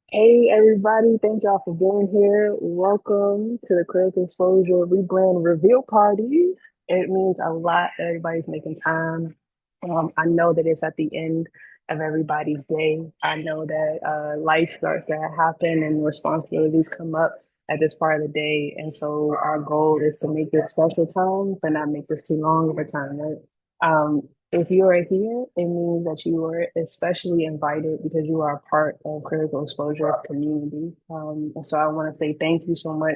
Hey everybody, thank y'all for being here. Welcome to the Critical Exposure Rebrand Reveal Party. It means a lot that everybody's making time. I know that it's at the end of everybody's day. I know that life starts to happen and responsibilities come up at this part of the day. And so our goal is to make this special time, but not make this too long of a time, right? If you are here, it means that you are especially invited because you are a part of Critical Exposure's community. So I want to say thank you so much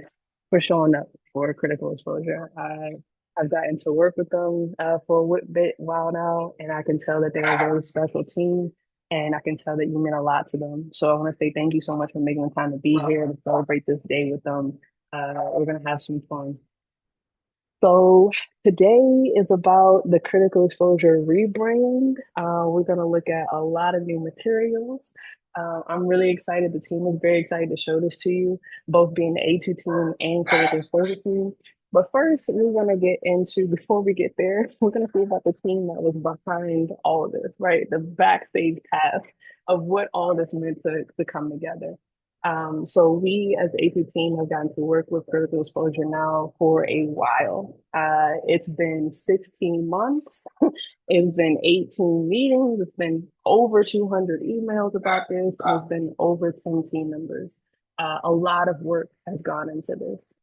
for showing up for Critical Exposure. I've gotten to work with them for a while now, and I can tell that they're a very special team, and I can tell that you mean a lot to them. So I want to say thank you so much for making the time to be here to celebrate this day with them. We're gonna have some fun. So today is about the critical exposure rebrand. We're going to look at a lot of new materials. I'm really excited. The team is very excited to show this to you, both being the A2 team and critical exposure team. But first, we're going to get into, before we get there, we're going to see about the team that was behind all of this, right? The backstage task of what all this meant to come together. So we as the AP team have gotten to work with critical exposure now for a while. It's been 16 months. It's been 18 meetings. It's been over 200 emails about this. It's been over 10 team members. A lot of work has gone into this.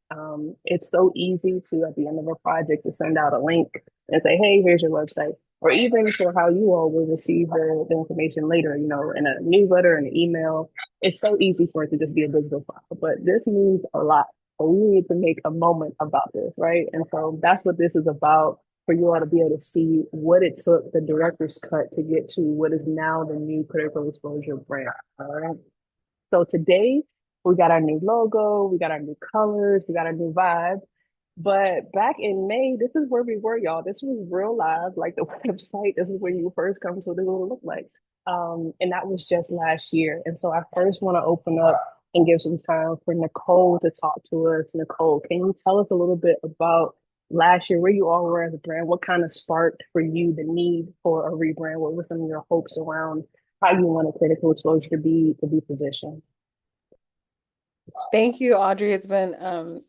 It's so easy to, at the end of a project, to send out a link and say, hey, here's your website. Or even for how you all will receive the information later, in a newsletter and an email. It's so easy for it to just be a digital file, but this means a lot. So we need to make a moment about this, right? And so that's what this is about for you all to be able to see what it took the director's cut to get to what is now the new critical exposure brand. All right. So today we got our new logo, we got our new colors, we got our new vibe. But back in May, this is where we were, y'all. This was real live, like the website. This is when you first come to what it will look like. And that was just last year. And so I first want to open up and give some time for Nicole to talk to us. Nicole, can you tell us a little bit about last year, where you all were as a brand? What kind of sparked for you the need for a rebrand? What were some of your hopes around how you want a critical exposure to be positioned? Thank you, Audrey. It's been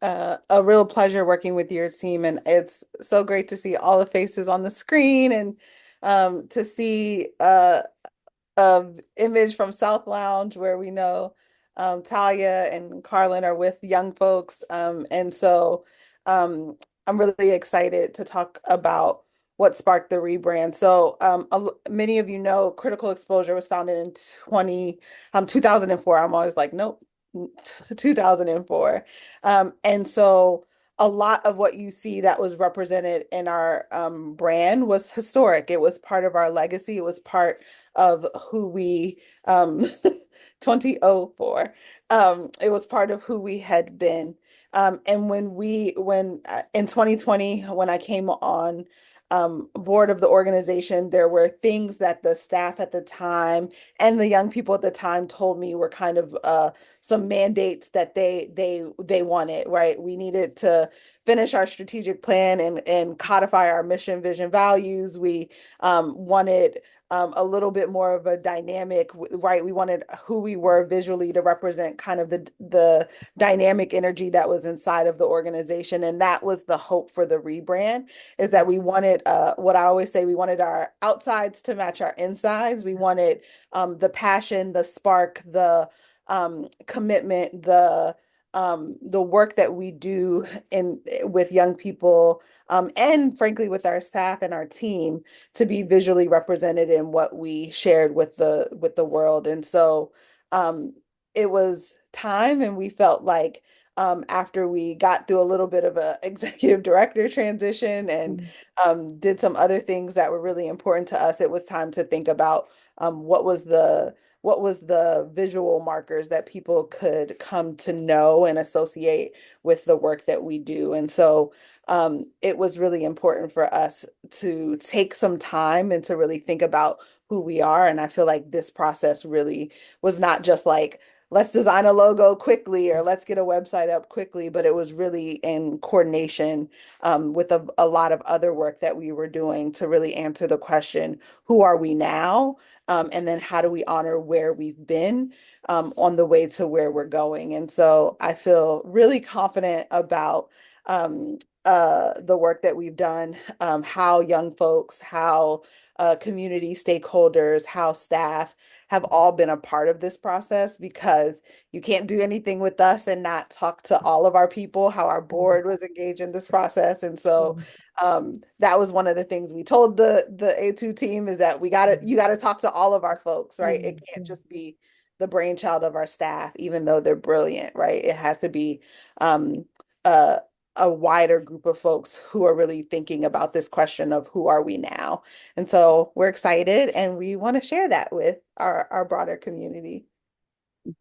a real pleasure working with your team, and it's so great to see all the faces on the screen and to see a image from South Lounge where we know Talia and Carlin are with young folks. And so I'm really excited to talk about what sparked the rebrand. So many of you know Critical Exposure was founded in 2004. I'm always like, nope, 2004. And so a lot of what you see that was represented in our brand was historic. It was part of our legacy. It was part of who we 2004. It was part of who we had been. And when in 2020, when I came on board of the organization, there were things that the staff at the time and the young people at the time told me were kind of some mandates that they wanted, right? We needed to finish our strategic plan and codify our mission, vision, values. We wanted a little bit more of a dynamic, right? We wanted who we were visually to represent kind of the dynamic energy that was inside of the organization. And that was the hope for the rebrand, is that we wanted what I always say, we wanted our outsides to match our insides. We wanted the passion, the spark, the commitment, the work that we do in with young people, and frankly with our staff and our team to be visually represented in what we shared with the world. And so it was time, and we felt like after we got through a little bit of a executive director transition and did some other things that were really important to us, it was time to think about what was the visual markers that people could come to know and associate with the work that we do. And so it was really important for us to take some time and to really think about who we are. And I feel like this process really was not just like let's design a logo quickly or let's get a website up quickly, but it was really in coordination with a lot of other work that we were doing to really answer the question, who are we now? And then how do we honor where we've been on the way to where we're going? And so I feel really confident about the work that we've done, how young folks, how community stakeholders, how staff have all been a part of this process because you can't do anything with us and not talk to all of our people, how our board was engaged in this process. And so that was one of the things we told the A2 team is that you gotta talk to all of our folks, right? It can't just be the brainchild of our staff, even though they're brilliant, right? It has to be um, a, a wider group of folks who are really thinking about this question of who are we now? And so we're excited and we want to share that with our broader community.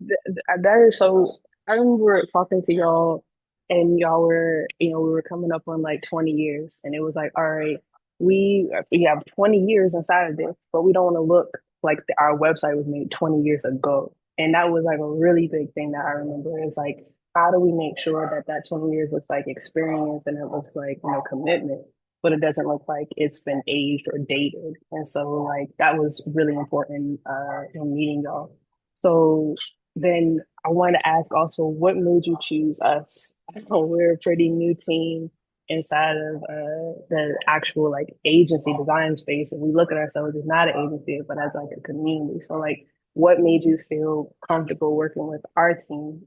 That is so. I remember talking to y'all, and y'all were, we were coming up on like 20 years, and it was like, all right, we have 20 years inside of this, but we don't want to look like our website was made 20 years ago. And that was like a really big thing that I remember is like, how do we make sure that that 20 years looks like experience and it looks like, commitment, but it doesn't look like it's been aged or dated. And so like that was really important in meeting y'all. So then I want to ask also, what made you choose us? I know we're a pretty new team inside of the actual like agency design space, and we look at ourselves as not an agency, but as like a community. So like, what made you feel comfortable working with our team?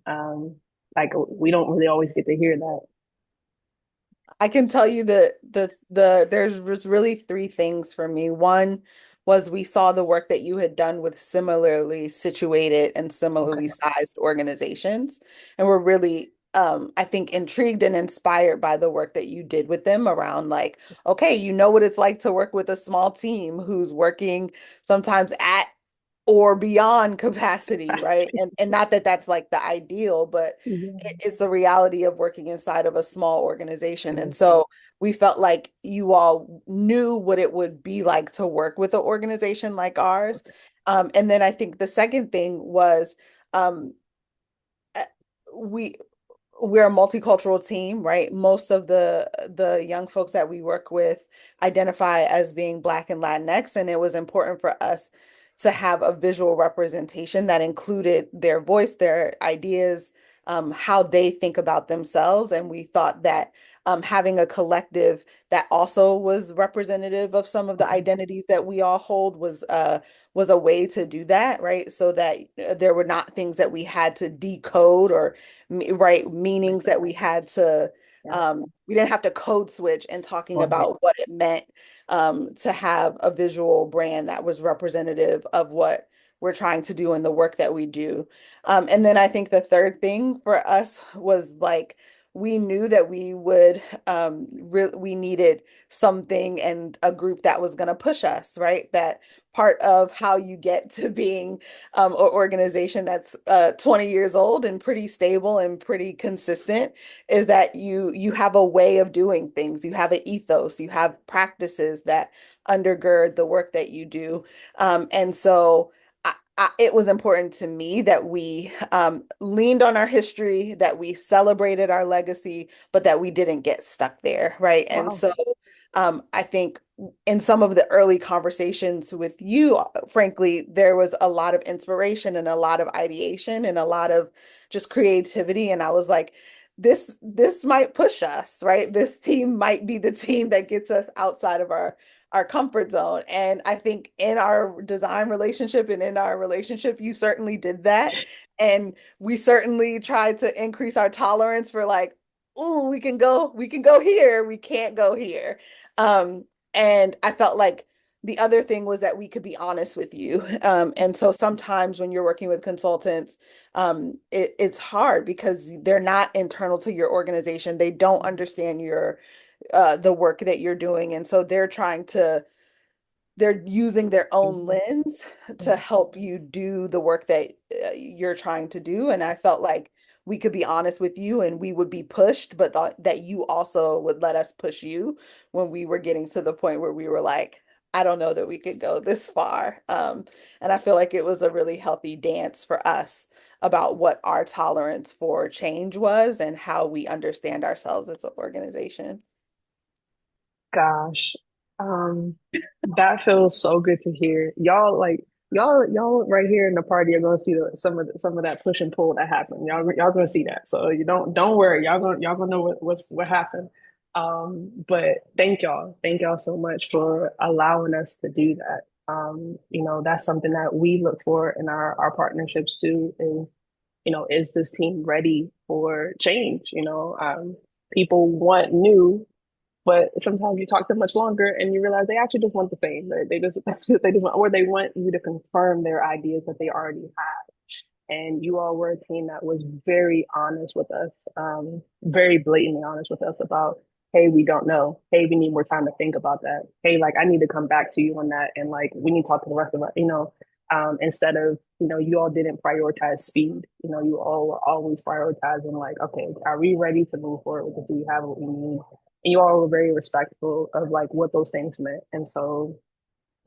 Like we don't really always get to hear that. I can tell you that there's just really three things for me. One was we saw the work that you had done with similarly situated and Okay. similarly sized organizations, and we're really I think intrigued and inspired by the work that you did with them around like, okay, you know what it's like to work with a small team who's working sometimes at or beyond capacity, right? And not that that's like the ideal, but Yeah. it's the reality of working inside of a small organization. And Yes. so we felt like you all knew what it would be like to work with an organization like ours. And then I think the second thing was um, uh, we we're a multicultural team, right? Most of the young folks that we work with identify as being Black and Latinx, and it was important for us to have a visual representation that included their voice, their ideas, how they think about themselves. And we thought that having a collective that also was representative of some of the Okay. identities that we all hold was a way to do that, right? So that there were not things that we had to decode or right meanings that we had to Yeah. we didn't have to code switch in talking Right. about what it meant to have a visual brand that was representative of what we're trying to do and the work that we do. And then I think the third thing for us was like we knew that we needed something and a group that was going to push us, right? That part of how you get to being an organization that's 20 years old and pretty stable and pretty consistent is that you have a way of doing things. You have an ethos, you have practices that undergird the work that you do. And so it was important to me that we leaned on our history, that we celebrated our legacy, but that we didn't get stuck there, right? And Wow. so I think in some of the early conversations with you, frankly, there was a lot of inspiration and a lot of ideation and a lot of just creativity. And I was like, this might push us, right? This team might be the team that gets us outside of our comfort zone. And I think in our design relationship and in our relationship, you certainly did that. And we certainly tried to increase our tolerance for like, oh, we can go here, we can't go here. Um, and I felt like the other thing was that we could be honest with you. And so sometimes when you're working with consultants, it's hard because they're not internal to your organization. They don't understand the work that you're doing. And so they're using their own lens to help you do the work that you're trying to do. And I felt like we could be honest with you and we would be pushed, but that you also would let us push you when we were getting to the point where we were like, I don't know that we could go this far. And I feel like it was a really healthy dance for us about what our tolerance for change was and how we understand ourselves as an organization. Gosh, um, that feels so good to hear. Y'all right here in the party are gonna see some of that push and pull that happened. Y'all gonna see that. So you don't worry. Y'all gonna know what happened. But thank y'all so much for allowing us to do that. That's something that we look for in our partnerships too. Is this team ready for change? People want new, but sometimes you talk to them much longer and you realize they actually just want the same. They just want, or they want you to confirm their ideas that they already have. And you all were a team that was very honest with us, very blatantly honest with us about, hey, we don't know. Hey, we need more time to think about that. Hey, like I need to come back to you on that, and like we need to talk to the rest of us. Instead of you all didn't prioritize speed. You all were always prioritizing like, okay, are we ready to move forward with this? Do we have what we need? And you all were very respectful of like what those things meant. And so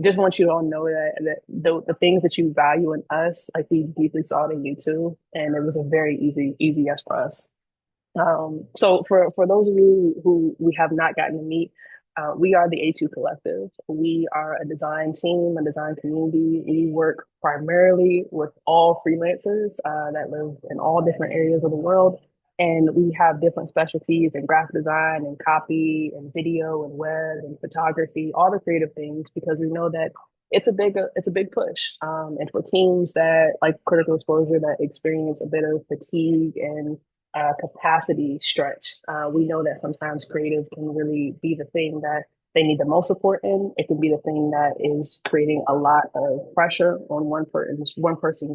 just want you to all know that the things that you value in us, like we deeply saw it in you too. And it was a very easy yes for us. So for those of you who we have not gotten to meet, we are the A2 Collective. We are a design team, a design community. We work primarily with all freelancers that live in all different areas of the world. And we have different specialties in graphic design and copy and video and web and photography, all the creative things, because we know that it's a big push. And for teams that like critical exposure that experience a bit of fatigue and capacity stretch. We know that sometimes creative can really be the thing that they need the most support in. It can be the thing that is creating a lot of pressure on one person's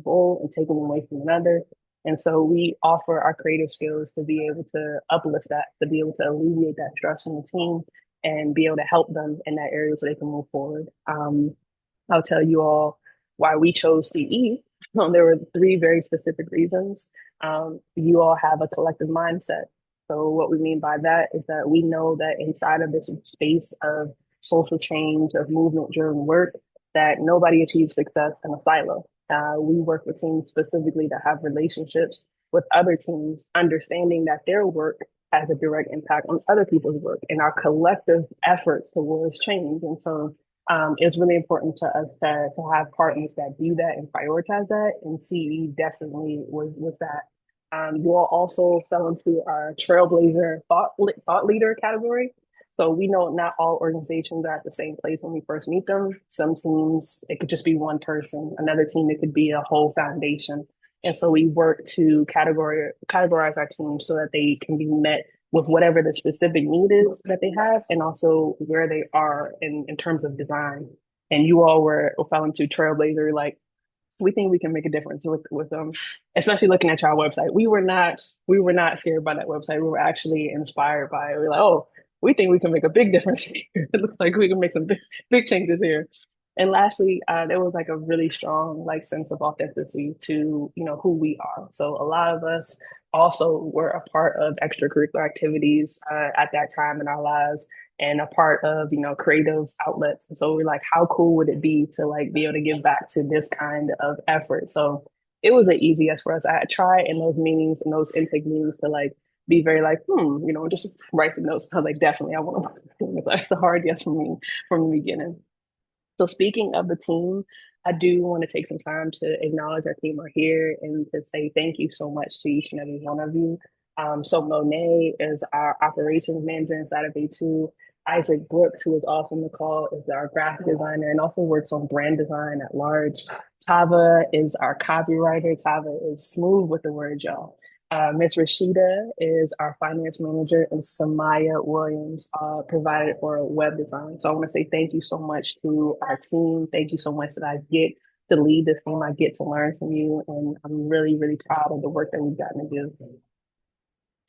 role and taking away from another. And so we offer our creative skills to be able to uplift that, to be able to alleviate that stress from the team and be able to help them in that area so they can move forward. I'll tell you all why we chose CE. There were three very specific reasons. You all have a collective mindset. So, what we mean by that is that we know that inside of this space of social change, of movement driven work, that nobody achieves success in a silo. We work with teams specifically that have relationships with other teams, understanding that their work has a direct impact on other people's work and our collective efforts towards change. And so, it's really important to us to have partners that do that and prioritize that. And CE definitely was that. You all also fell into our trailblazer thought leader category. So we know not all organizations are at the same place when we first meet them. Some teams, it could just be one person. Another team, it could be a whole foundation. And so we work to categorize our teams so that they can be met with whatever the specific need is that they have and also where they are in terms of design. And you all fell into trailblazer, like we think we can make a difference with them, especially looking at your website. We were not scared by that website. We were actually inspired by it. We are like, oh, we think we can make a big difference here. It looks like we can make some big changes here. And lastly, there was like a really strong like sense of authenticity to who we are. So a lot of us also were a part of extracurricular activities at that time in our lives and a part of creative outlets. And so we're like, how cool would it be to like be able to give back to this kind of effort? So it was an easy yes for us. I try in those meetings and those intake meetings to like be very like, just write the notes. I was like, definitely, I want to. That's the hard yes for me from the beginning. So speaking of the team, I do want to take some time to acknowledge our team are here and to say thank you so much to each and every one of you. So Monet is our operations manager inside of A2. Isaac Brooks, who is also on the call, is our graphic designer and also works on brand design at large. Tava is our copywriter. Tava is smooth with the words, y'all. Ms. Rashida is our finance manager, and Samaya Williams provided for web design. So I want to say thank you so much to our team. Thank you so much that I get to lead this team. I get to learn from you, and I'm really, really proud of the work that we've gotten to do.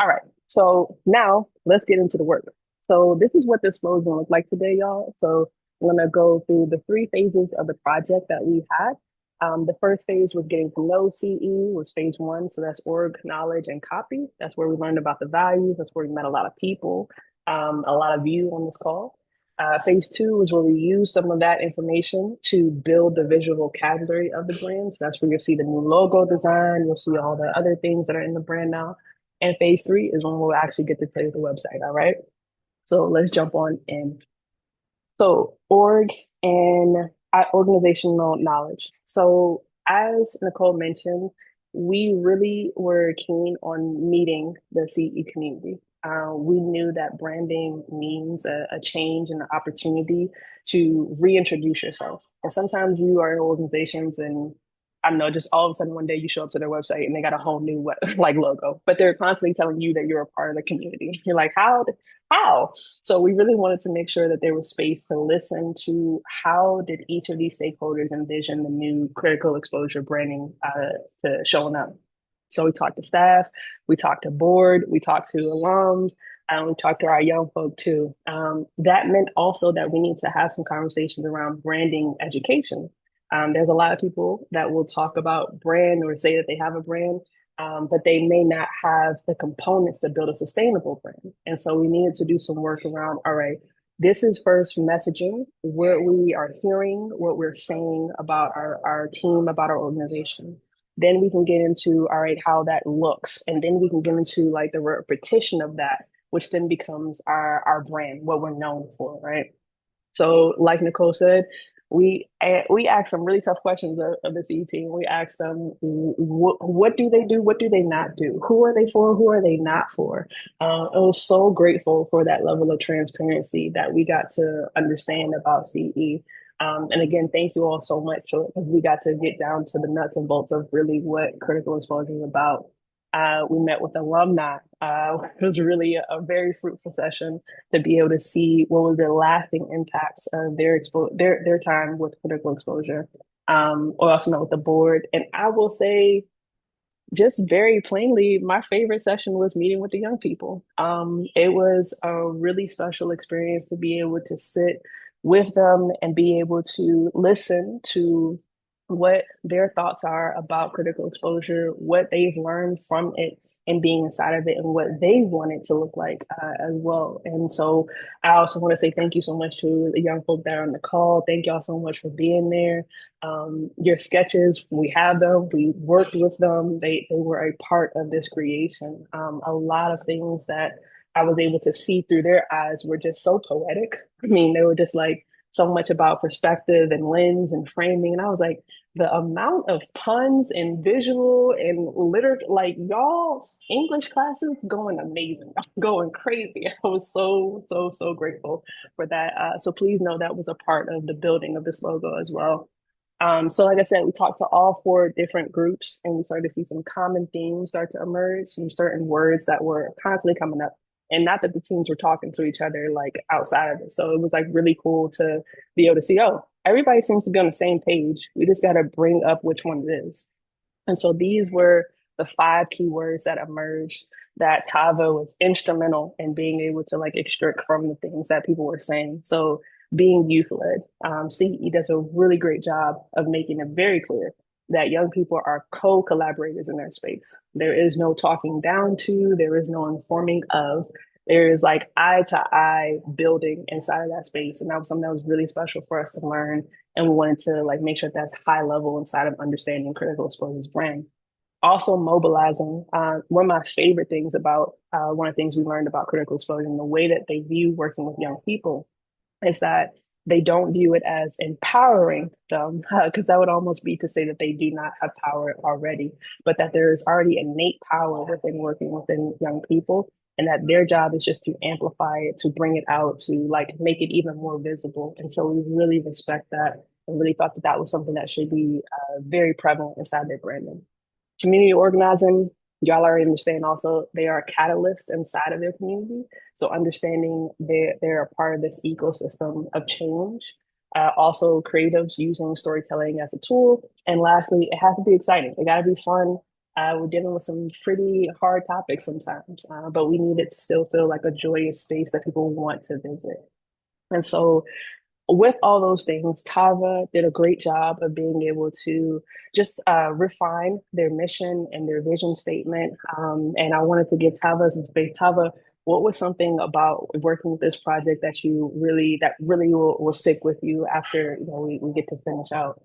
All right, so now let's get into the work. So this is what this flow is going to look like today, y'all. So I'm going to go through the three phases of the project that we had. The first phase was getting to know CE, was phase one. So that's org, knowledge, and copy. That's where we learned about the values. That's where we met a lot of people, a lot of you on this call. Phase two is where we use some of that information to build the visual vocabulary of the brand. So that's where you'll see the new logo design. You'll see all the other things that are in the brand now. And phase three is when we'll actually get to tell you the website. All right. So let's jump on in. So, org and organizational knowledge. So, as Nicole mentioned, we really were keen on meeting the CE community. We knew that branding means a change and an opportunity to reintroduce yourself. And sometimes you are in organizations and I don't know, just all of a sudden one day you show up to their website and they got a whole new like logo, but they're constantly telling you that you're a part of the community. You're like, how? So we really wanted to make sure that there was space to listen to how did each of these stakeholders envision the new critical exposure branding to showing up. So we talked to staff, we talked to board, we talked to alums, and we talked to our young folk too. That meant also that we need to have some conversations around branding education. There's a lot of people that will talk about brand or say that they have a brand, but they may not have the components to build a sustainable brand. And so we needed to do some work around, all right, this is first messaging, where we are hearing, what we're saying about our team, about our organization. Then we can get into, all right, how that looks. And then we can get into like the repetition of that, which then becomes our brand, what we're known for, right? So, like Nicole said, we asked some really tough questions of the C team. We asked them, what do they do? What do they not do? Who are they for? Who are they not for? I was so grateful for that level of transparency that we got to understand about CE. And again, thank you all so much for we got to get down to the nuts and bolts of really what critical exposure is about. We met with alumni. It was really a very fruitful session to be able to see what was the lasting impacts of their time with critical exposure. We also met with the board, and I will say, just very plainly, my favorite session was meeting with the young people. It was a really special experience to be able to sit with them and be able to listen to what their thoughts are about critical exposure, what they've learned from it and being inside of it, and what they want it to look like as well. And so I also want to say thank you so much to the young folk that are on the call. Thank y'all so much for being there. Your sketches, we have them, we worked with them, they were a part of this creation. A lot of things that I was able to see through their eyes were just so poetic. I mean, they were just like so much about perspective and lens and framing. And I was like, the amount of puns and visual and literature, like y'all English classes going amazing, going crazy. I was so grateful for that. So please know that was a part of the building of this logo as well. So like I said, we talked to all four different groups and we started to see some common themes start to emerge, some certain words that were constantly coming up. And not that the teams were talking to each other like outside of it. So it was like really cool to be able to see, oh, everybody seems to be on the same page. We just got to bring up which one it is. And so these were the five keywords that emerged that Tava was instrumental in being able to like extract from the things that people were saying. So being youth led, CE does a really great job of making it very clear that young people are co-collaborators in their space. There is no talking down to, there is no informing of, there is like eye to eye building inside of that space. And that was something that was really special for us to learn. And we wanted to like make sure that's high level inside of understanding critical exposure's brand. Also mobilizing. One of my favorite things about one of the things we learned about critical exposure and the way that they view working with young people is that they don't view it as empowering them, because that would almost be to say that they do not have power already, but that there is already innate power within working within young people, and that their job is just to amplify it, to bring it out, to like make it even more visible. And so we really respect that and really thought that that was something that should be very prevalent inside their branding. Community organizing, y'all already understand also, they are a catalyst inside of their community. So understanding they're a part of this ecosystem of change. Also creatives using storytelling as a tool. And lastly, it has to be exciting. It gotta be fun. We're dealing with some pretty hard topics sometimes, but we need it to still feel like a joyous space that people want to visit. And so with all those things, Tava did a great job of being able to just refine their mission and their vision statement. And I wanted to give Tava some space. Tava, what was something about working with this project that that really will stick with you after we get to finish out?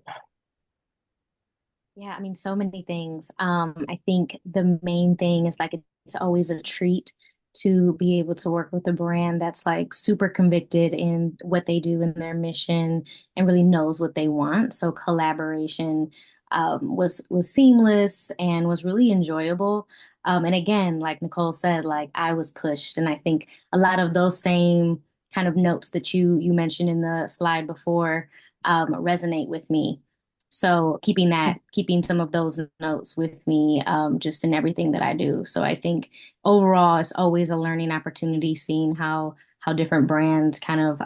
Yeah, I mean, so many things. I think the main thing is like it's always a treat to be able to work with a brand that's like super convicted in what they do in their mission and really knows what they want. So collaboration was seamless and was really enjoyable. And again, like Nicole said, like I was pushed, and I think a lot of those same kind of notes that you mentioned in the slide before resonate with me. So keeping some of those notes with me, just in everything that I do. So I think overall, it's always a learning opportunity, seeing how different brands kind of,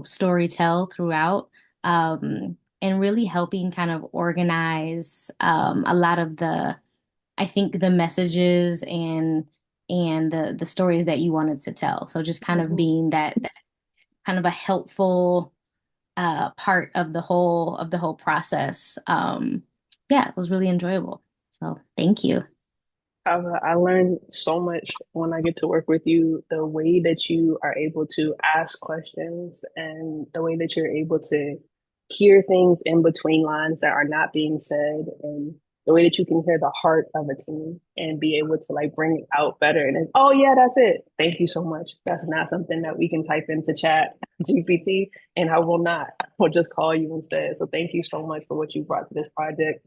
story tell throughout, and really helping kind of organize a lot of I think the messages and the stories that you wanted to tell. So just kind of Mhm. being that kind of a helpful part of the whole process. Yeah, it was really enjoyable. So thank you. I learned so much when I get to work with you. The way that you are able to ask questions and the way that you're able to hear things in between lines that are not being said, and the way that you can hear the heart of a team and be able to like bring it out better. And then, oh yeah, that's it. Thank you so much. That's not something that we can type into chat GPT, and I will not. I will just call you instead. So thank you so much for what you brought to this project.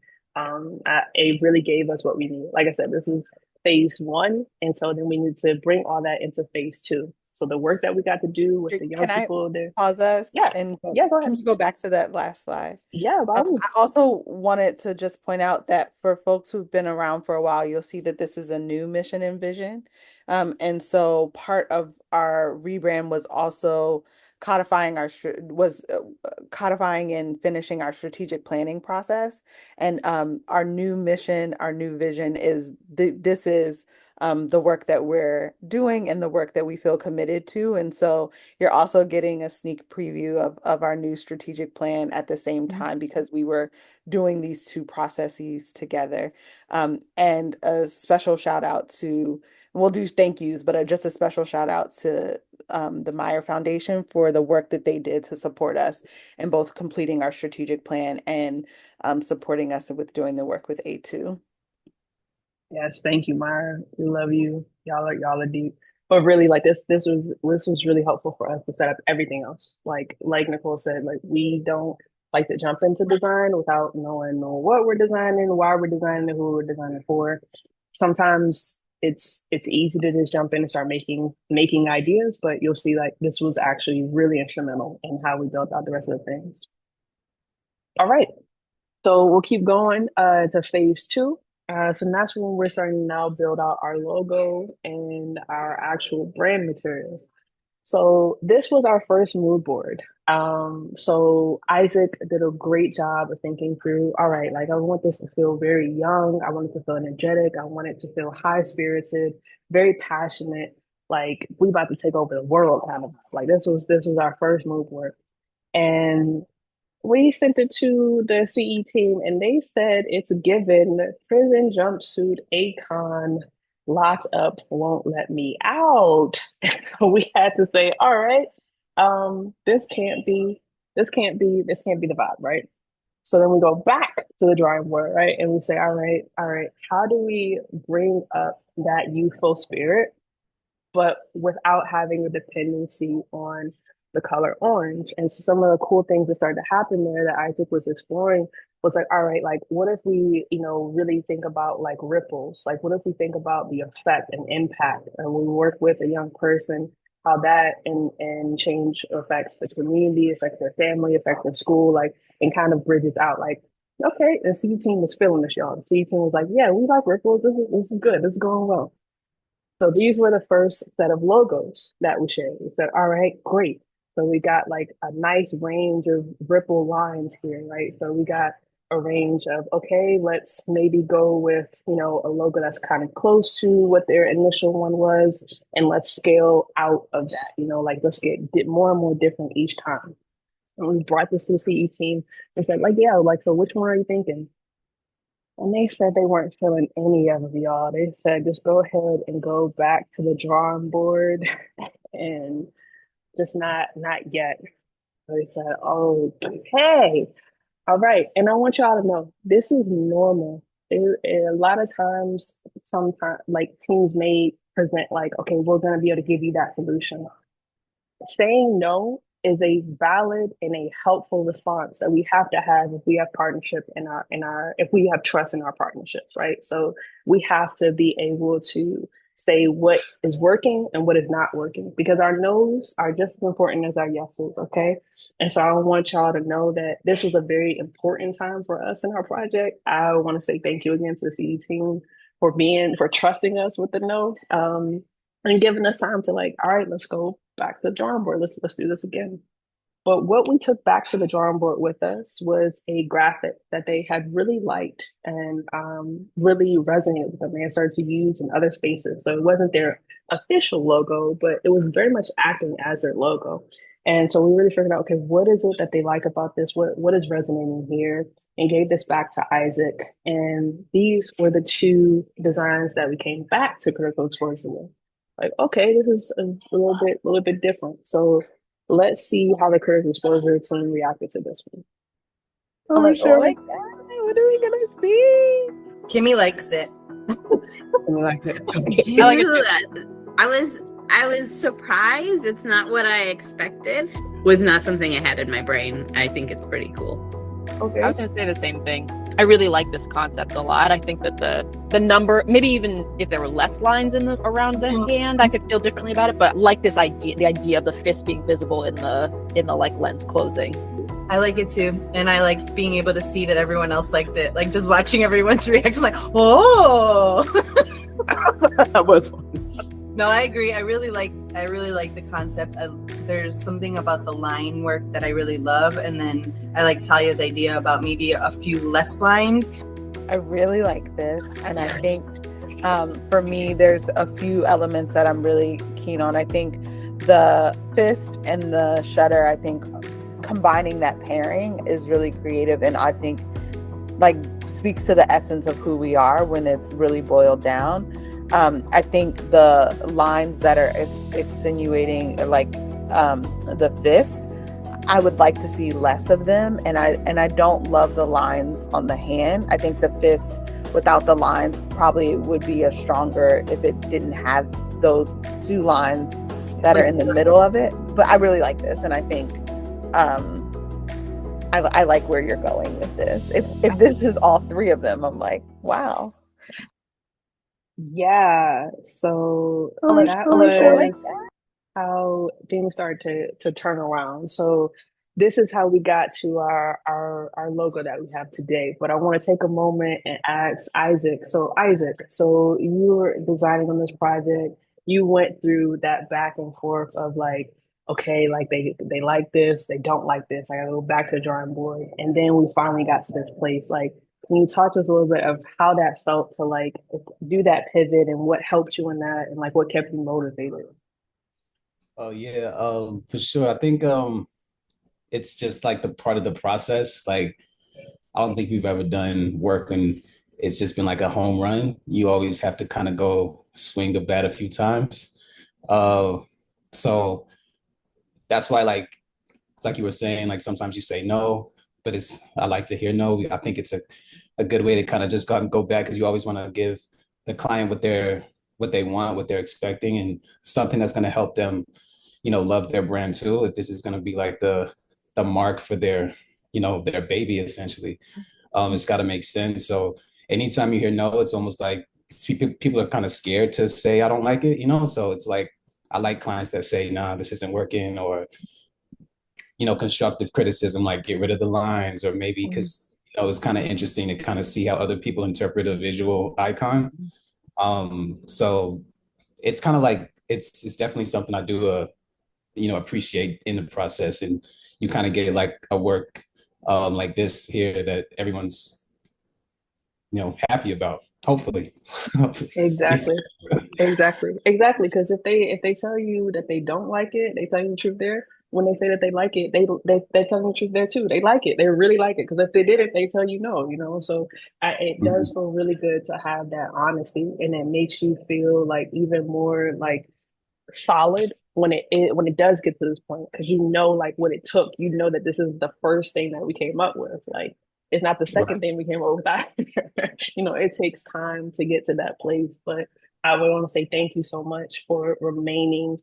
It really gave us what we need. Like I said, this is phase one. And so then we need to bring all that into phase two. So the work that we got to do with the young Can I people there. pause us Yeah. and Yeah, go ahead. can you go back to that last slide? Yeah, by all I also wanted to just point out that for folks who've been around for a while, you'll see that this is a new mission and vision. And so part of our rebrand was also codifying and finishing our strategic planning process. And our new mission, our new vision is this is the work that we're doing and the work that we feel committed to. And so you're also getting a sneak preview of our new strategic plan at the same Mhm. time because we were doing these two processes together. And a special shout out to, we'll do thank yous, but just a special shout out to the Meyer Foundation for the work that they did to support us in both completing our strategic plan and supporting us with doing the work with A2. Yes, thank you, Myra. We love you. Y'all are deep. But really, like this was really helpful for us to set up everything else. Like Nicole said, like we don't like to jump into design without knowing what we're designing, why we're designing, and who we're designing for. Sometimes it's easy to just jump in and start making ideas, but you'll see like this was actually really instrumental in how we built out the rest of the things. All right. So we'll keep going to phase two. So that's when we're starting to now build out our logo and our actual brand materials. So this was our first mood board. So Isaac did a great job of thinking through, all right, like I want this to feel very young. I want it to feel energetic. I want it to feel high spirited, very passionate. Like we about to take over the world kind of like this was our first mood board. And we sent it to the CE team and they said it's given prison jumpsuit Akon locked up won't let me out. We had to say, all right, this can't be the vibe, right? So then we go back to the drawing board, right? And we say, all right, how do we bring up that youthful spirit but without having a dependency on the color orange. And so some of the cool things that started to happen there that Isaac was exploring was like, all right, like what if we, really think about like ripples? Like what if we think about the effect and impact and we work with a young person, how that and change affects the community, affects their family, affects their school, like and kind of bridges out like okay, the C team was feeling this, y'all. The C team was like, yeah, we like ripples. This is good. This is going well. So these were the first set of logos that we shared. We said, all right, great. So we got like a nice range of ripple lines here, right? So we got a range of, okay, let's maybe go with, a logo that's kind of close to what their initial one was, and let's scale out of that, like let's get more and more different each time. And we brought this to the CE team and said, like, yeah, like, so which one are you thinking? And they said they weren't feeling any of it, y'all. They said just go ahead and go back to the drawing board and just not yet. So they said, okay, all right. And I want y'all to know this is normal. A lot of times, sometimes like teams may present like, okay, we're gonna be able to give you that solution. Saying no is a valid and a helpful response that we have to have if we have partnership in our if we have trust in our partnerships, right? So we have to be able to say what is working and what is not working because our no's are just as important as our yeses, okay? And so I want y'all to know that this was a very important time for us in our project. I want to say thank you again to the CD team for trusting us with the no. And giving us time to like, all right, let's go back to the drawing board. Let's do this again. But what we took back to the drawing board with us was a graphic that they had really liked and really resonated with them. They had started to use in other spaces. So it wasn't their official logo, but it was very much acting as their logo. And so we really figured out, okay, what is it that they like about this? What is resonating here? And gave this back to Isaac. And these were the two designs that we came back to Critical Exposure with. Like, okay, this is a little bit different. So let's see how the critical exposure team reacted to this one. I'm like, oh my God, what are we gonna see? Kimmy likes it. Kimmy likes it. Okay. I like it. I was surprised. It's not what I expected. Was not something I had in my brain. I think it's pretty cool. Okay. I was going to say the same thing. I really like this concept a lot. I think that the number, maybe even if there were less lines around the hand, I could feel differently about it. But like this idea, the idea of the fist being visible in the like lens closing. I like it too, and I like being able to see that everyone else liked it. Like just watching everyone's reaction, like, oh. That was fun. No, I agree. I really like the concept. There's something about the line work that I really love, and then I like Talia's idea about maybe a few less lines. I really like this, and I think for me, there's a few elements that I'm really keen on. I think the fist and the shutter, I think combining that pairing is really creative, and I think like speaks to the essence of who we are when it's really boiled down. I think the lines that are insinuating like the fist, I would like to see less of them, and I don't love the lines on the hand. I think the fist without the lines probably would be a stronger if it didn't have those two lines that are in the middle of it. But I really like this, and I think I like where you're going with this. If this is all three of them, I'm like, wow. Yeah. So that was how things started to turn around. So this is how we got to our logo that we have today. But I want to take a moment and ask Isaac. So Isaac, so you were designing on this project. You went through that back and forth of like, okay, like they like this, they don't like this. I gotta go back to the drawing board. And then we finally got to this place. Like, can you talk to us a little bit of how that felt to like do that pivot and what helped you in that and like what kept you motivated? Oh yeah, for sure. I think it's just like the part of the process. Like I don't think we've ever done work and it's just been like a home run. You always have to kind of go swing the bat a few times. So that's why like you were saying, like sometimes you say no, but I like to hear no. I think it's a good way to kind of just go back because you always want to give the client what they want, what they're expecting, and something that's going to help them, love their brand too. If this is going to be like the mark for their baby, essentially, it's got to make sense. So anytime you hear no, it's almost like people are kind of scared to say I don't like it, So it's like I like clients that say, nah, this isn't working, or constructive criticism, like get rid of the lines, or maybe because it's kind of interesting to kind of see how other people interpret a visual icon. So it's kind of like it's definitely something I do appreciate in the process, and you kind of get like a work like this here that everyone's happy about, hopefully. Exactly. Exactly. Because if they tell you that they don't like it, they tell you the truth there. when they say that they like it, they're telling the truth there too. They like it. They really like it. Because if they didn't, they tell you no, you know. So it does Mhm. feel really good to have that honesty, and it makes you feel like even more like solid when it does get to this point, because you know like what it took. You know that this is the first thing that we came up with. Like it's not the Right. second thing we came up with either. You know, it takes time to get to that place. But I would want to say thank you so much for remaining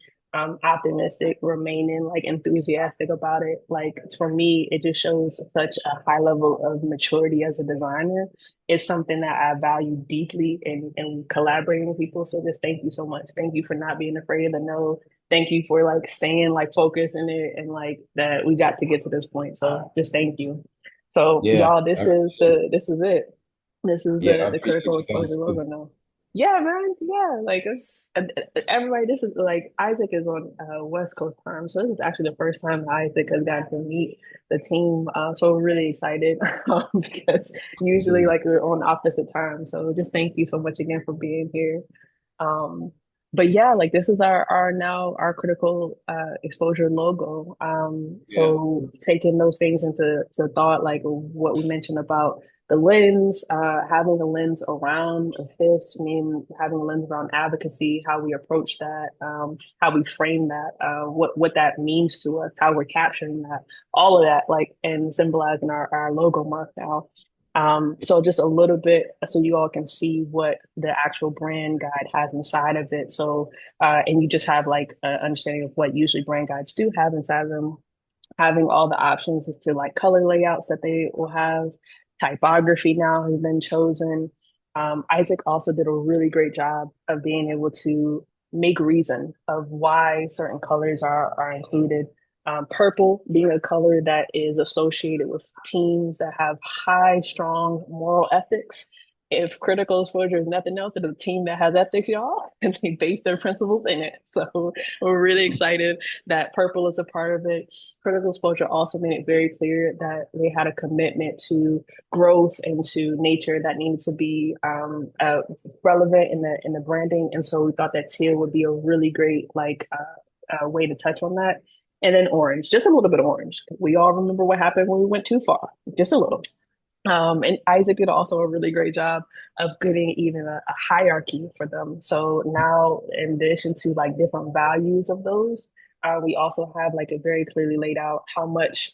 optimistic, remaining like enthusiastic about it. Like for me, it just shows such a high level of maturity as a designer. It's something that I value deeply in collaborating with people. So just thank you so much. Thank you for not being afraid of the no. Thank you for like staying like focused in it, and like that we got to get to this point. So just thank you. So Yeah, y'all, I appreciate it. this is it. This is Yeah, I the appreciate critical you exposure guys too. logo now. Yeah, man. Yeah, like it's everybody. This is like Isaac is on West Coast time, so this is actually the first time Isaac has gotten to meet the team. So we're really excited because usually Mhm. like we're on opposite times. So just thank you so much again for being here. Um, but yeah, like this is our now our critical exposure logo. Yeah. So taking those things into thought, like what we mentioned about the lens, having a lens around this, mean having a lens around advocacy, how we approach that, how we frame that, what that means to us, how we're capturing that, all of that, like and symbolizing our logo mark now. So just a little bit so you all can see what the actual brand guide has inside of it. So, and you just have like an understanding of what usually brand guides do have inside of them, having all the options as to like color layouts that they will have. Typography now has been chosen. Isaac also did a really great job of being able to make reason of why certain colors are included. Purple being a color that is associated with teams that have high, strong moral ethics. If critical exposure is nothing else, it's a team that has ethics, y'all, and they base their principles in it. So we're really excited that purple is a part of it. Critical exposure also made it very clear that they had a commitment to growth and to nature that needed to be relevant in the branding. And so we thought that teal would be a really great like way to touch on that. And then orange, just a little bit of orange. We all remember what happened when we went too far, just a little. And Isaac did also a really great job of getting even a hierarchy for them. So now, in addition to like different values of those, we also have like a very clearly laid out how much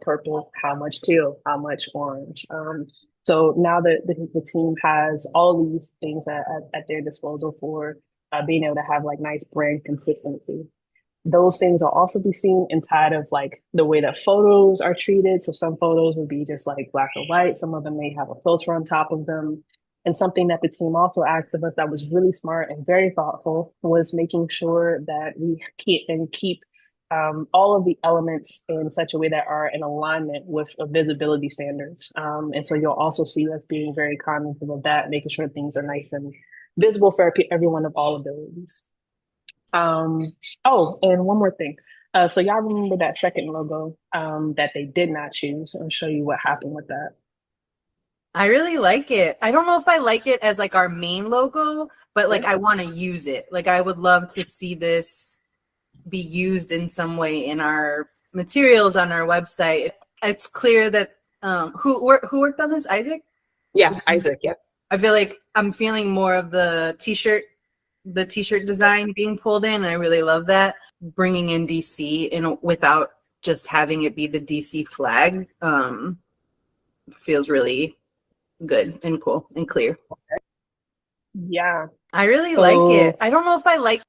purple, how much teal, how much orange. So now that the team has all these things at their disposal for being able to have like nice brand consistency. Those things will also be seen inside of like the way that photos are treated. So some photos would be just like black or white. Some of them may have a filter on top of them. And something that the team also asked of us that was really smart and very thoughtful was making sure that we keep all of the elements in such a way that are in alignment with visibility standards. And so you'll also see us being very cognizant of that, making sure things are nice and visible for everyone of all abilities. Um, oh, and one more thing. So y'all remember that second logo that they did not choose? I'll show you what happened with that. I really like it. I don't know if I like it as like our main logo, but like Yeah. I want to use it. Like I would love to see this be used in some way in our materials on our website. It's clear that who worked on this, Isaac? Yeah, Isaac. Yeah. I feel like I'm feeling more of the t-shirt design being pulled in, and I really love that. Bringing in DC in without just having it be the DC flag feels really good and cool and clear. Yeah. I really like it. So I don't know if I like.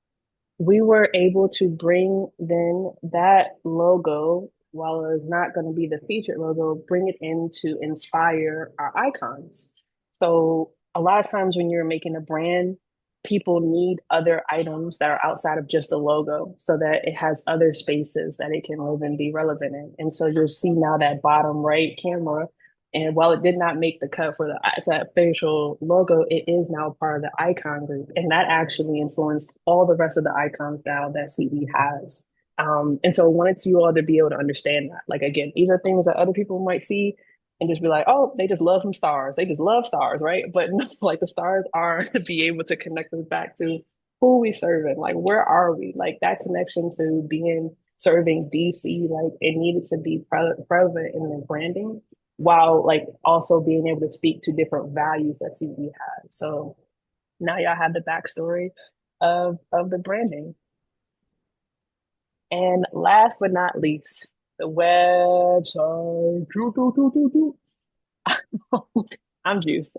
we were able to bring then that logo, while it's not going to be the featured logo, bring it in to inspire our icons. So a lot of times when you're making a brand, people need other items that are outside of just the logo so that it has other spaces that it can live and be relevant in. And so you'll see now that bottom right camera. And while it did not make the cut for that facial logo, it is now part of the icon group. And that actually influenced all the rest of the icons now that CE has. And so I wanted you all to be able to understand that. Like, again, these are things that other people might see and just be like, oh, they just love some stars. They just love stars, right? But no, like the stars are to be able to connect us back to who we serving. Like, where are we? Like that connection to being serving DC, like it needed to be relevant in the branding while like also being able to speak to different values that CB has. So now y'all have the backstory of the branding. And last but not least, the website. I'm juiced.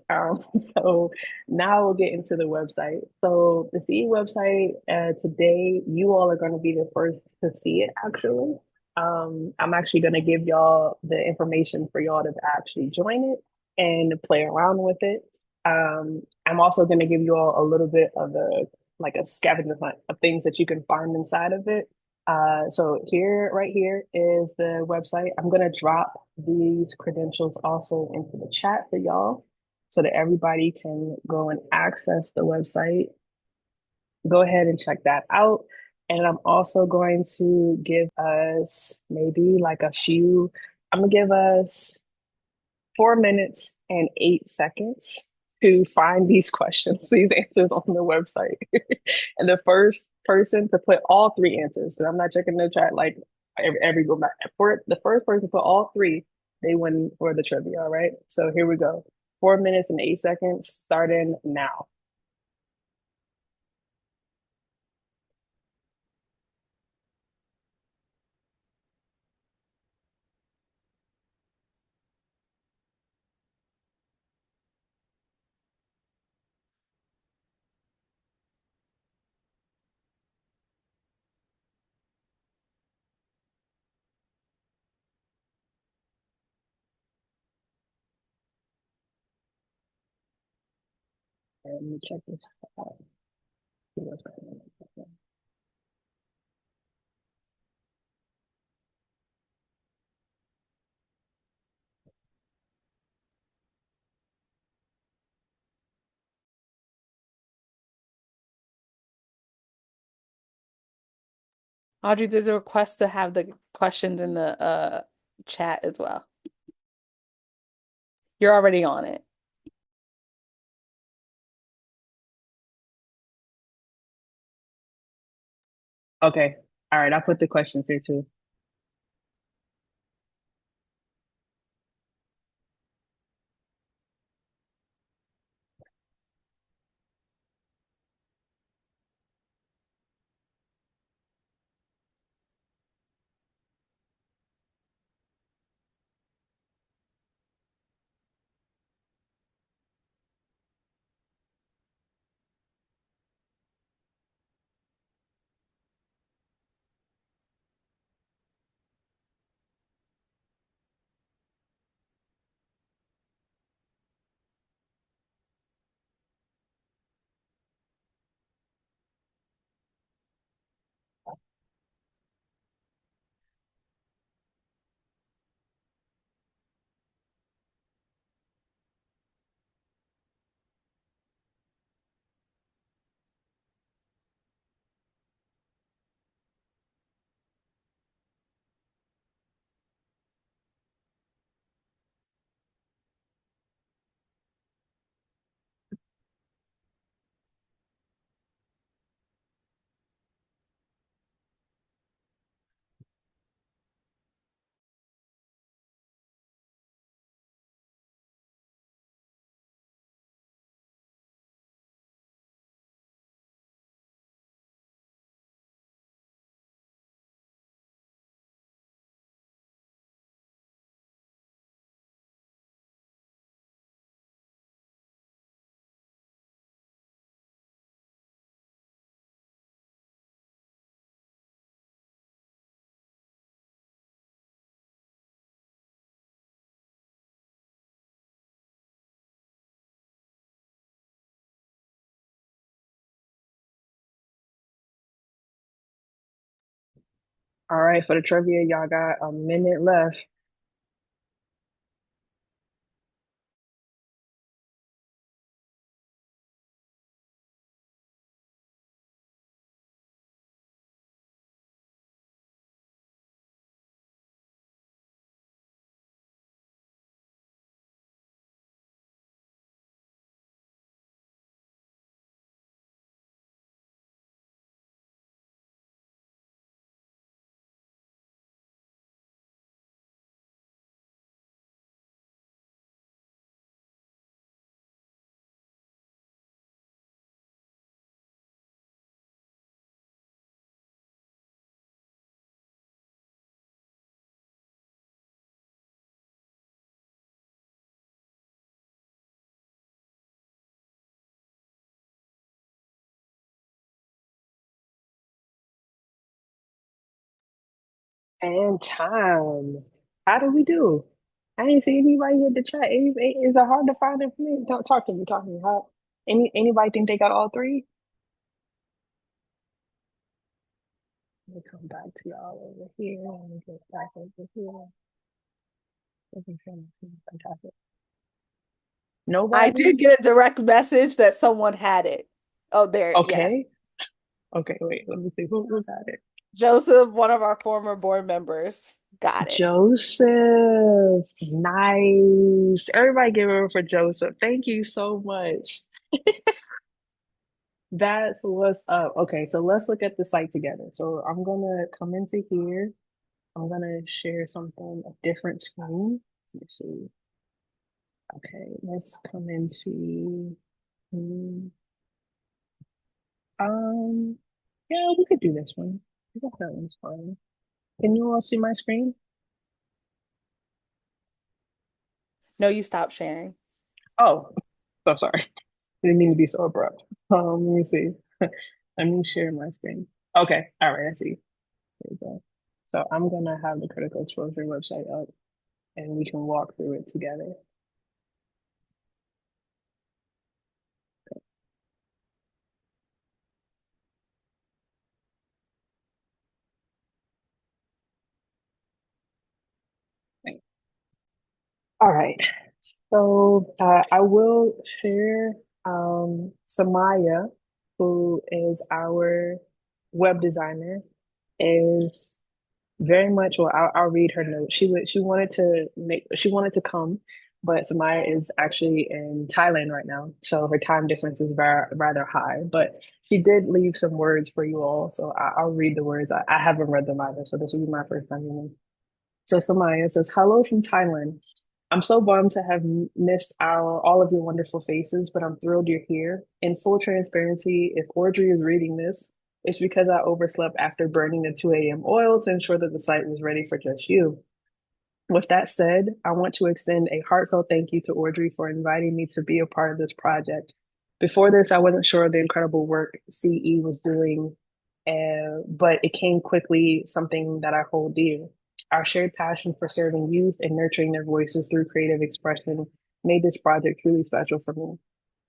So now we'll get into the website. So the CE website, today, you all are going to be the first to see it actually. I'm actually going to give y'all the information for y'all to actually join it and play around with it. I'm also going to give you all a little bit of a scavenger hunt of things that you can find inside of it. So here, right here is the website. I'm gonna drop these credentials also into the chat for y'all so that everybody can go and access the website. Go ahead and check that out. And I'm also going to give us maybe like I'm gonna give us 4 minutes and 8 seconds to find these questions, these answers on the website. And the first person to put all three answers, because I'm not checking the chat like every go back. For the first person to put all three, they win for the trivia. All right. So here we go. 4 minutes and 8 seconds starting now. And let me check this out. See what's going on. Audrey, there's a request to have the questions in the chat as well. You're already on it. Okay. All right. I put the questions here too. All right. For the trivia, y'all got a minute left. And time. How do we do? I didn't see anybody in the chat. Is it hard to find information? Don't talk to me. Talk to me. How? Anybody think they got all three? Let me come back to y'all over here. Let me get back over here. Fantastic. I did Nobody? get a direct message that someone had it. Oh, there, yes. Okay. Okay, wait, let me see who got it. Joseph, one of our former board members, got it. Joseph. Nice. Everybody give it up for Joseph. Thank you so much. That's what's up. Okay, so let's look at the site together. So I'm gonna come into here. I'm gonna share something, a different screen. Let's see. Okay, let's come into hmm, um yeah, we could do this one. I think that one's fine. Can you all see my screen? No, you stopped sharing. Oh, so sorry. Didn't mean to be so abrupt. Let me see. Let me share my screen. Okay, all right, I see. There we go. So I'm gonna have the critical exposure website up and we can walk through it together. All right. So I will share Samaya, who is our web designer, is very much, well, I'll read her note. She wanted to come, but Samaya is actually in Thailand right now, so her time difference is rather high. But she did leave some words for you all, so I'll read the words. I haven't read them either, so this will be my first time reading them. So Samaya says, "Hello from Thailand. I'm so bummed to have missed all of your wonderful faces, but I'm thrilled you're here. In full transparency, if Audrey is reading this, it's because I overslept after burning the 2 a.m. oil to ensure that the site was ready for just you. With that said, I want to extend a heartfelt thank you to Audrey for inviting me to be a part of this project. Before this, I wasn't sure of the incredible work CE was doing, but it came quickly, something that I hold dear. Our shared passion for serving youth and nurturing their voices through creative expression made this project truly special for me.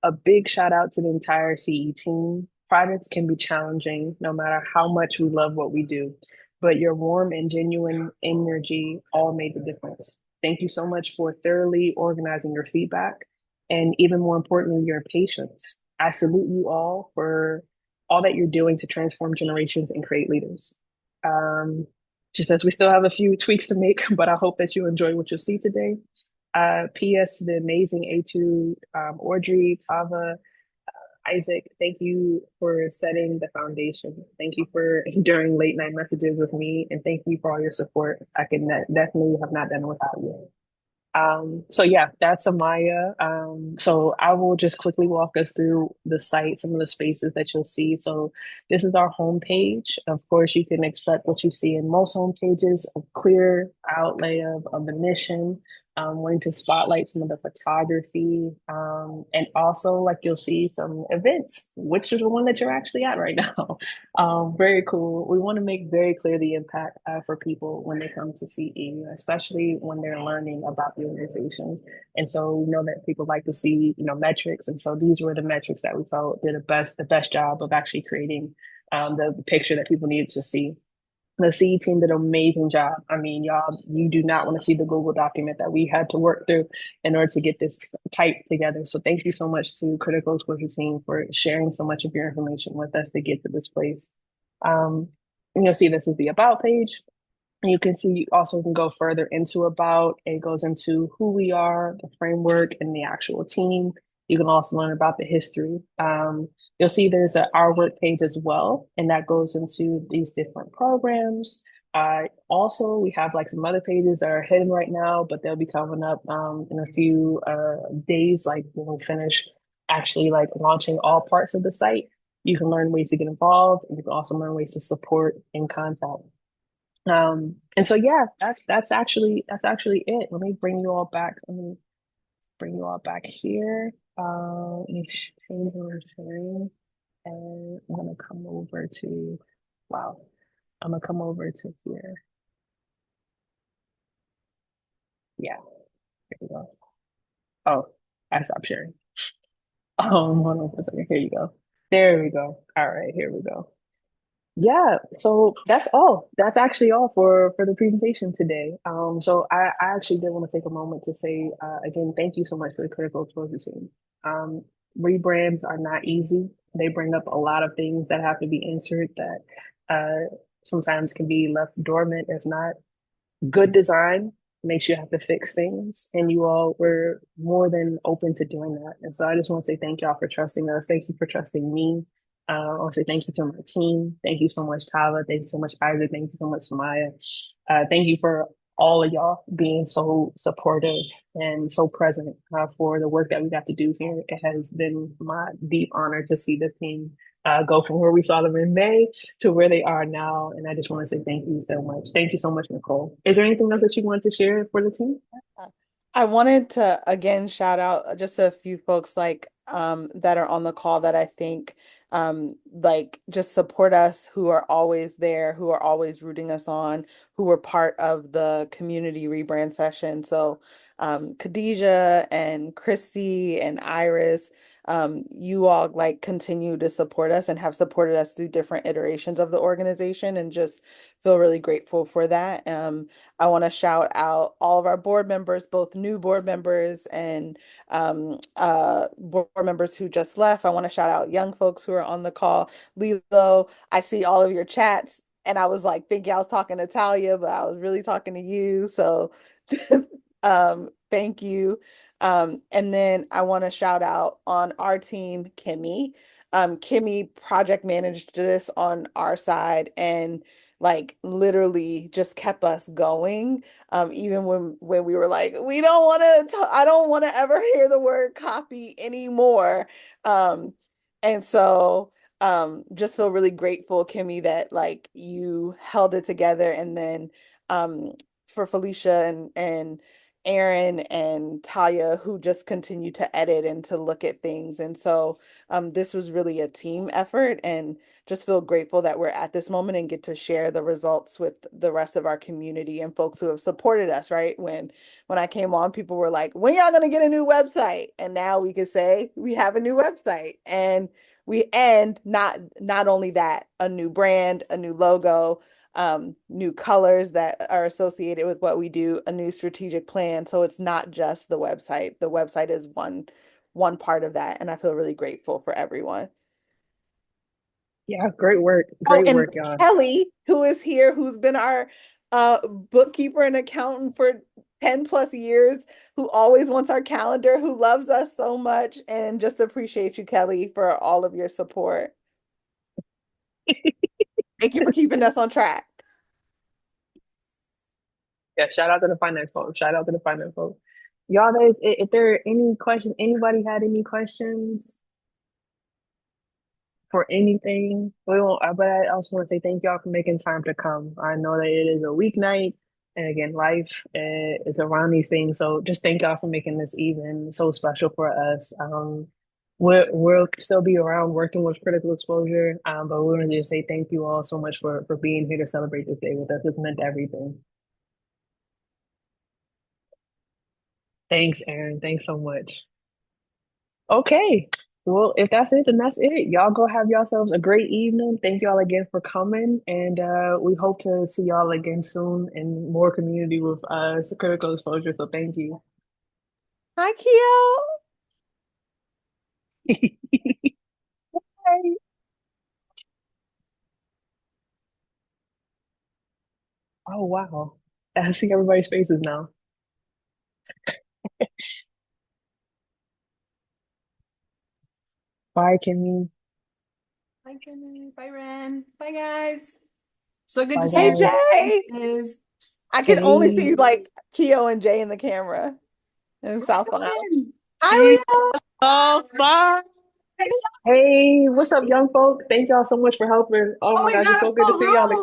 A big shout out to the entire CE team. Projects can be challenging no matter how much we love what we do, but your warm and genuine energy all made the difference. Thank you so much for thoroughly organizing your feedback and, even more importantly, your patience. I salute you all for all that you're doing to transform generations and create leaders. Um, she says we still have a few tweaks to make, but I hope that you enjoy what you see today. P.S. The amazing A2, Audrey, Tava, Isaac, thank you for setting the foundation. Thank you for enduring late night messages with me, and thank you for all your support. I can definitely have not done it without you. So yeah, that's Amaya. So I will just quickly walk us through the site, some of the spaces that you'll see. So this is our homepage. Of course, you can expect what you see in most homepages, a clear outlay of the mission, wanting to spotlight some of the photography, and also like you'll see some events, which is the one that you're actually at right now. Very cool. We want to make very clear the impact for people when they come to CE, especially when they're learning about the organization. And so we know that people like to see, metrics. And so these were the metrics that we felt did the best job of actually creating the picture that people needed to see. The CE team did an amazing job. I mean, y'all, you do not want to see the Google document that we had to work through in order to get this typed together. So thank you so much to Critical Exposure team for sharing so much of your information with us to get to this place. Um, you'll see this is the About page. You can see you also can go further into about. It goes into who we are, the framework, and the actual team. You can also learn about the history. You'll see there's our work page as well, and that goes into these different programs. Also, we have like some other pages that are hidden right now, but they'll be coming up in a few days, like when we finish actually like launching all parts of the site. You can learn ways to get involved, and you can also learn ways to support and contact. And so yeah, that's actually it. Let me bring you all back. Let me bring you all back here. Let me change my sharing, and I'm gonna come over to, wow, I'm gonna come over to here. Yeah, here we go. Oh, I stopped sharing. Hold on for a second. Here you go. There we go. All right, here we go. Yeah, so that's all. That's actually all for the presentation today. So I actually did want to take a moment to say again, thank you so much to the critical exposure team. Um, Rebrands are not easy. They bring up a lot of things that have to be answered that sometimes can be left dormant if not. Good design makes you have to fix things, and you all were more than open to doing that. And so I just want to say thank y'all for trusting us. Thank you for trusting me. I want to say thank you to my team. Thank you so much, Tyler. Thank you so much, Isaac. Thank you so much, Maya. Thank you for all of y'all being so supportive and so present for the work that we got to do here. It has been my deep honor to see this team go from where we saw them in May to where they are now. And I just want to say thank you so much. Thank you so much, Nicole. Is there anything else that you want to share for the team? I wanted to again shout out just a few folks like that are on the call that I think like just support us, who are always there, who are always rooting us on, who were part of the community rebrand session. So Khadijah and Christy and Iris, you all like continue to support us and have supported us through different iterations of the organization, and just feel really grateful for that. I want to shout out all of our board members, both new board members and board members who just left. I want to shout out young folks who are on the call. Lilo, I see all of your chats, and I was like thinking I was talking to Talia, but I was really talking to you. So thank you. And then I want to shout out on our team, Kimmy. Kimmy project managed this on our side and like literally just kept us going. Even when we were like, we don't want to, I don't want to ever hear the word copy anymore. And so just feel really grateful, Kimmy, that like you held it together. And then for Felicia and Aaron and Taya, who just continue to edit and to look at things. And so this was really a team effort, and just feel grateful that we're at this moment and get to share the results with the rest of our community and folks who have supported us, right? When I came on, people were like, when y'all gonna get a new website? And now we can say we have a new website. And not only that, a new brand, a new logo, new colors that are associated with what we do, a new strategic plan. So it's not just the website. The website is one part of that, and I feel really grateful for everyone. Yeah, great work. Oh, Great and work, y'all. Kelly, who is here, who's been our bookkeeper and accountant for 10 plus years, who always wants our calendar, who loves us so much, and just appreciate you, Kelly, for all of your support. Thank you for keeping us on track. Yeah, shout out to the finance folks. Shout out to the finance folks. Y'all, if there are any questions, anybody had any questions for anything? We won't, but I also want to say thank y'all for making time to come. I know that it is a weeknight, and again, life is around these things. So just thank y'all for making this even so special for us. We'll still be around working with critical exposure, but we want to just say thank you all so much for being here to celebrate this day with us. It's meant everything. Thanks, Aaron. Thanks so much. Okay. Well, if that's it, then that's it. Y'all go have yourselves a great evening. Thank y'all again for coming. And we hope to see y'all again soon in more community with critical exposure. So thank you. Hi, Keo. Bye. Oh, wow. I see everybody's faces now. Bye, Kimmy. Bye, Kimmy. Bye, Ren. Bye, guys. So good Bye, to see Hey, guys. Jay. you. I can only Hey. see like Keo and Jay in the camera in South Lounge. Hi, Hey, Leo. oh, bye. Hey, what's up, young folk? Thank y'all so much for helping. Oh Oh my my gosh, it's God, so I'm good to so see y'all again. wrong.